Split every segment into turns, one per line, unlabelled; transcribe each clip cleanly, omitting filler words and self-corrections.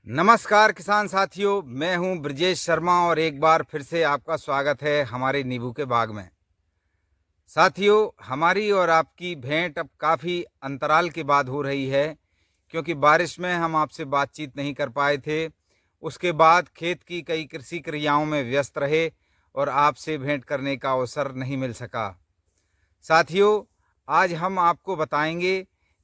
नमस्कार किसान साथियों, मैं हूं ब्रजेश शर्मा और एक बार फिर से आपका स्वागत है हमारे नींबू के बाग में। साथियों, हमारी और आपकी भेंट अब काफ़ी अंतराल के बाद हो रही है, क्योंकि बारिश में हम आपसे बातचीत नहीं कर पाए थे। उसके बाद खेत की कई कृषि क्रियाओं में व्यस्त रहे और आपसे भेंट करने का अवसर नहीं मिल सका। साथियों, आज हम आपको बताएंगे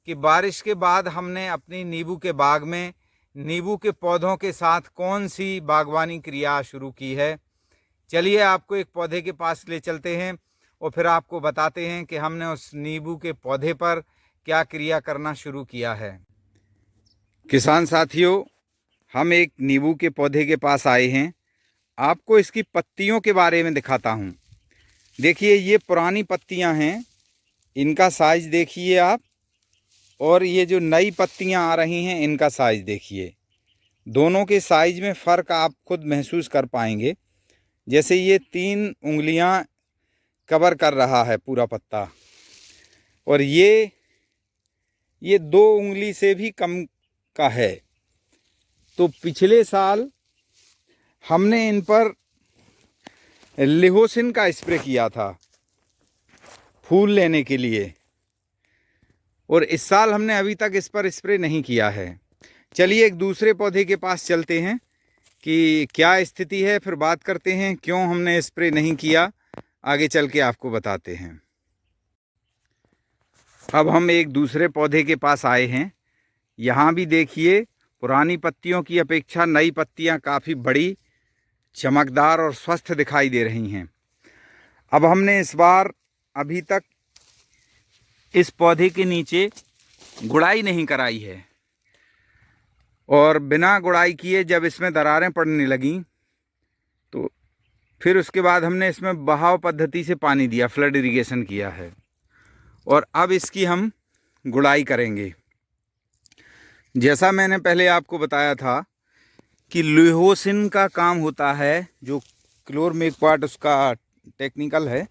कि बारिश के बाद हमने अपनी नींबू के बाग में नींबू के पौधों के साथ कौन सी बागवानी क्रिया शुरू की है। चलिए आपको एक पौधे के पास ले चलते हैं और फिर आपको बताते हैं कि हमने उस नींबू के पौधे पर क्या क्रिया करना शुरू किया है। किसान साथियों, हम एक नींबू के पौधे के पास आए हैं। आपको इसकी पत्तियों के बारे में दिखाता हूँ। देखिए, ये पुरानी पत्तियाँ हैं, इनका साइज़ देखिए आप, और ये जो नई पत्तियां आ रही हैं इनका साइज़ देखिए। दोनों के साइज़ में फ़र्क आप खुद महसूस कर पाएंगे। जैसे ये 3 उंगलियां कवर कर रहा है पूरा पत्ता, और ये 2 उंगली से भी कम का है। तो पिछले साल हमने इन पर लिहोसिन का स्प्रे किया था फूल लेने के लिए, और इस साल हमने अभी तक इस पर स्प्रे नहीं किया है। चलिए एक दूसरे पौधे के पास चलते हैं कि क्या स्थिति है, फिर बात करते हैं क्यों हमने स्प्रे नहीं किया। आगे चल के आपको बताते हैं। अब हम एक दूसरे पौधे के पास आए हैं। यहाँ भी देखिए, पुरानी पत्तियों की अपेक्षा नई पत्तियाँ काफ़ी बड़ी, चमकदार और स्वस्थ दिखाई दे रही हैं। अब हमने इस बार अभी तक इस पौधे के नीचे गुड़ाई नहीं कराई है, और बिना गुड़ाई किए जब इसमें दरारें पड़ने लगीं तो फिर उसके बाद हमने इसमें बहाव पद्धति से पानी दिया, फ्लड इरिगेशन किया है, और अब इसकी हम गुड़ाई करेंगे। जैसा मैंने पहले आपको बताया था कि लिहोसिन का काम होता है, जो क्लोरमेक्वाट उसका टेक्निकल है,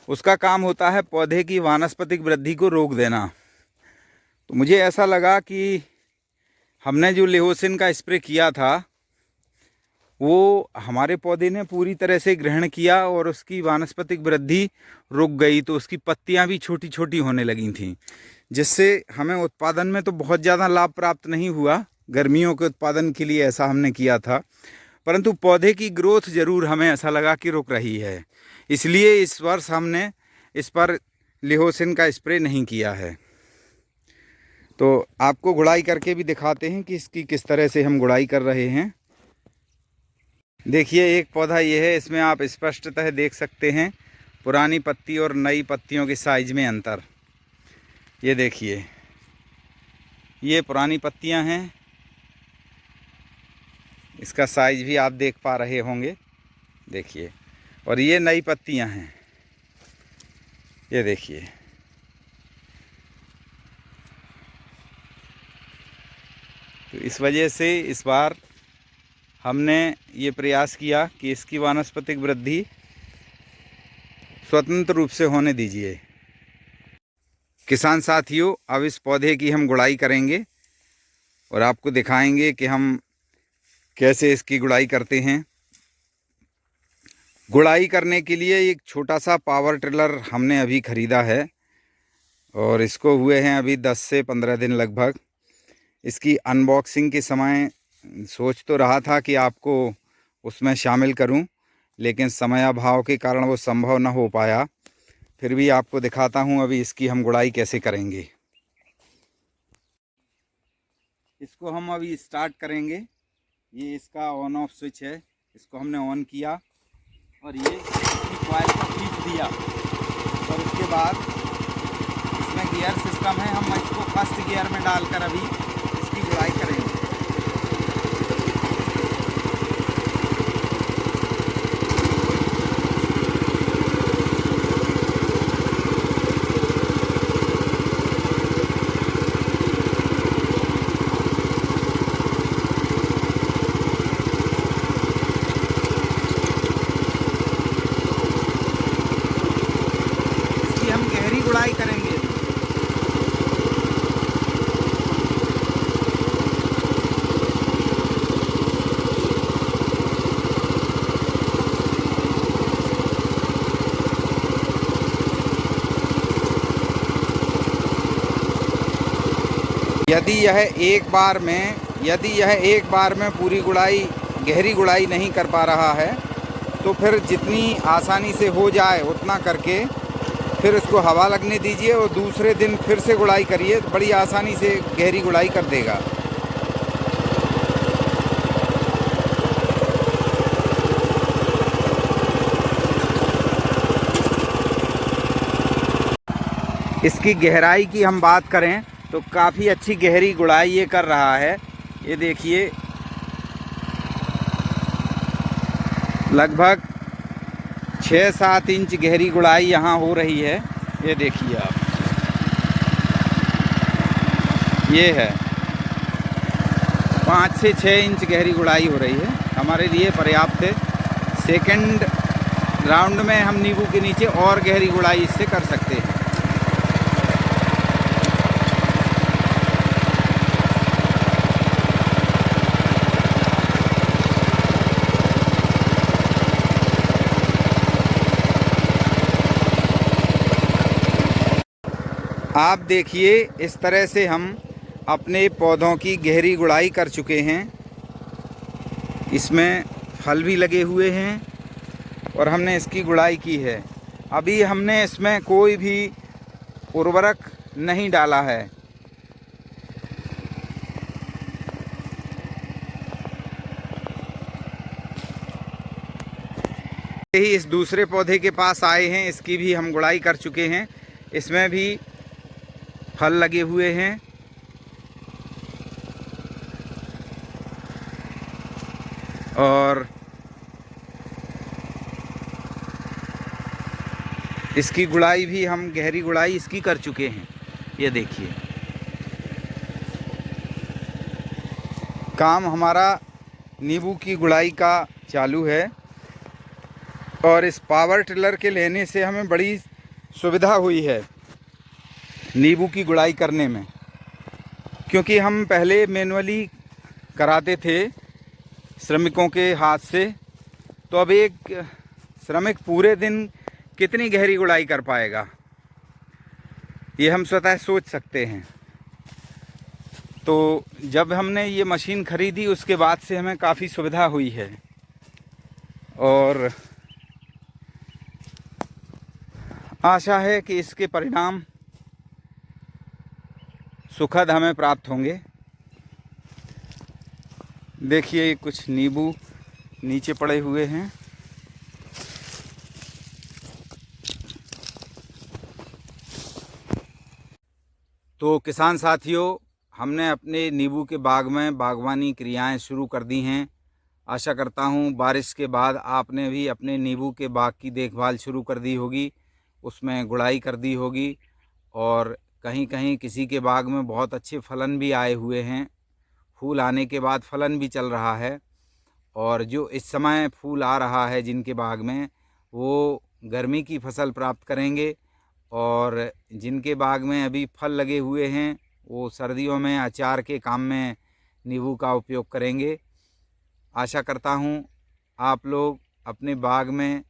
उसका काम होता है पौधे की वानस्पतिक वृद्धि को रोक देना। तो मुझे ऐसा लगा कि हमने जो लिहोसिन का स्प्रे किया था वो हमारे पौधे ने पूरी तरह से ग्रहण किया और उसकी वानस्पतिक वृद्धि रुक गई। तो उसकी पत्तियां भी छोटी छोटी होने लगी थीं, जिससे हमें उत्पादन में तो बहुत ज़्यादा लाभ प्राप्त नहीं हुआ। गर्मियों के उत्पादन के लिए ऐसा हमने किया था, परंतु पौधे की ग्रोथ ज़रूर हमें ऐसा लगा कि रुक रही है। इसलिए इस वर्ष हमने इस पर लिहोसिन का स्प्रे नहीं किया है। तो आपको गुड़ाई करके भी दिखाते हैं कि इसकी किस तरह से हम गुड़ाई कर रहे हैं। देखिए, एक पौधा ये है, इसमें आप स्पष्टतः देख सकते हैं पुरानी पत्ती और नई पत्तियों के साइज में अंतर। ये देखिए, ये पुरानी पत्तियां हैं, इसका साइज भी आप देख पा रहे होंगे, देखिए, और ये नई पत्तियां हैं, ये देखिए। तो इस वजह से इस बार हमने ये प्रयास किया कि इसकी वानस्पतिक वृद्धि स्वतंत्र रूप से होने दीजिए। किसान साथियों, अब इस पौधे की हम गुड़ाई करेंगे और आपको दिखाएंगे कि हम कैसे इसकी गुड़ाई करते हैं। गुड़ाई करने के लिए एक छोटा सा पावर टिलर हमने अभी ख़रीदा है, और इसको हुए हैं अभी 10 से 15 दिन लगभग। इसकी अनबॉक्सिंग के समय सोच तो रहा था कि आपको उसमें शामिल करूं, लेकिन समयाभाव के कारण वो संभव न हो पाया। फिर भी आपको दिखाता हूं अभी इसकी हम गुड़ाई कैसे करेंगे। इसको हम अभी स्टार्ट करेंगे। ये इसका ऑन ऑफ स्विच है, इसको हमने ऑन किया और ये इसकी कॉइल को खींच दिया, और उसके बाद इसमें गियर सिस्टम है। हम इसको फर्स्ट गियर में डालकर अभी इसकी गुड़ाई करेंगे। इसकी हम गहरी गुड़ाई करेंगे। यदि यह एक बार में पूरी गुड़ाई, गहरी गुड़ाई नहीं कर पा रहा है तो फिर जितनी आसानी से हो जाए उतना करके फिर इसको हवा लगने दीजिए और दूसरे दिन फिर से गुड़ाई करिए, तो बड़ी आसानी से गहरी गुड़ाई कर देगा। इसकी गहराई की हम बात करें तो काफ़ी अच्छी गहरी गुड़ाई ये कर रहा है। ये देखिए लगभग 6-7 इंच गहरी गुड़ाई यहाँ हो रही है। ये देखिए आप, ये है 5 से 6 इंच गहरी गुड़ाई हो रही है, हमारे लिए पर्याप्त है। सेकंड राउंड में हम नींबू के नीचे और गहरी गुड़ाई इससे कर सकते हैं। आप देखिए इस तरह से हम अपने पौधों की गहरी गुड़ाई कर चुके हैं। इसमें फल भी लगे हुए हैं और हमने इसकी गुड़ाई की है। अभी हमने इसमें कोई भी उर्वरक नहीं डाला है। यही इस दूसरे पौधे के पास आए हैं, इसकी भी हम गुड़ाई कर चुके हैं। इसमें भी फल लगे हुए हैं और इसकी गुड़ाई भी हम गहरी गुड़ाई इसकी कर चुके हैं। ये देखिए काम हमारा नींबू की गुड़ाई का चालू है और इस पावर टिलर के लेने से हमें बड़ी सुविधा हुई है नींबू की गुड़ाई करने में, क्योंकि हम पहले मैनुअली कराते थे श्रमिकों के हाथ से। तो अब एक श्रमिक पूरे दिन कितनी गहरी गुड़ाई कर पाएगा, ये हम स्वतः सोच सकते हैं। तो जब हमने ये मशीन ख़रीदी उसके बाद से हमें काफ़ी सुविधा हुई है और आशा है कि इसके परिणाम सुखद हमें प्राप्त होंगे। देखिए कुछ नींबू नीचे पड़े हुए हैं। तो किसान साथियों, हमने अपने नींबू के बाग में बागवानी क्रियाएं शुरू कर दी हैं। आशा करता हूं बारिश के बाद आपने भी अपने नींबू के बाग की देखभाल शुरू कर दी होगी, उसमें गुड़ाई कर दी होगी और कहीं कहीं किसी के बाग में बहुत अच्छे फलन भी आए हुए हैं। फूल आने के बाद फलन भी चल रहा है और जो इस समय फूल आ रहा है जिनके बाग में, वो गर्मी की फसल प्राप्त करेंगे और जिनके बाग में अभी फल लगे हुए हैं वो सर्दियों में अचार के काम में नींबू का उपयोग करेंगे। आशा करता हूँ आप लोग अपने बाग में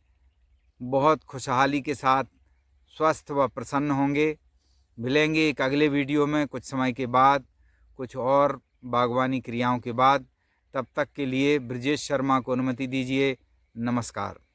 बहुत खुशहाली के साथ स्वस्थ व प्रसन्न होंगे। मिलेंगे एक अगले वीडियो में कुछ समय के बाद, कुछ और बागवानी क्रियाओं के बाद। तब तक के लिए ब्रजेश शर्मा को अनुमति दीजिए। नमस्कार।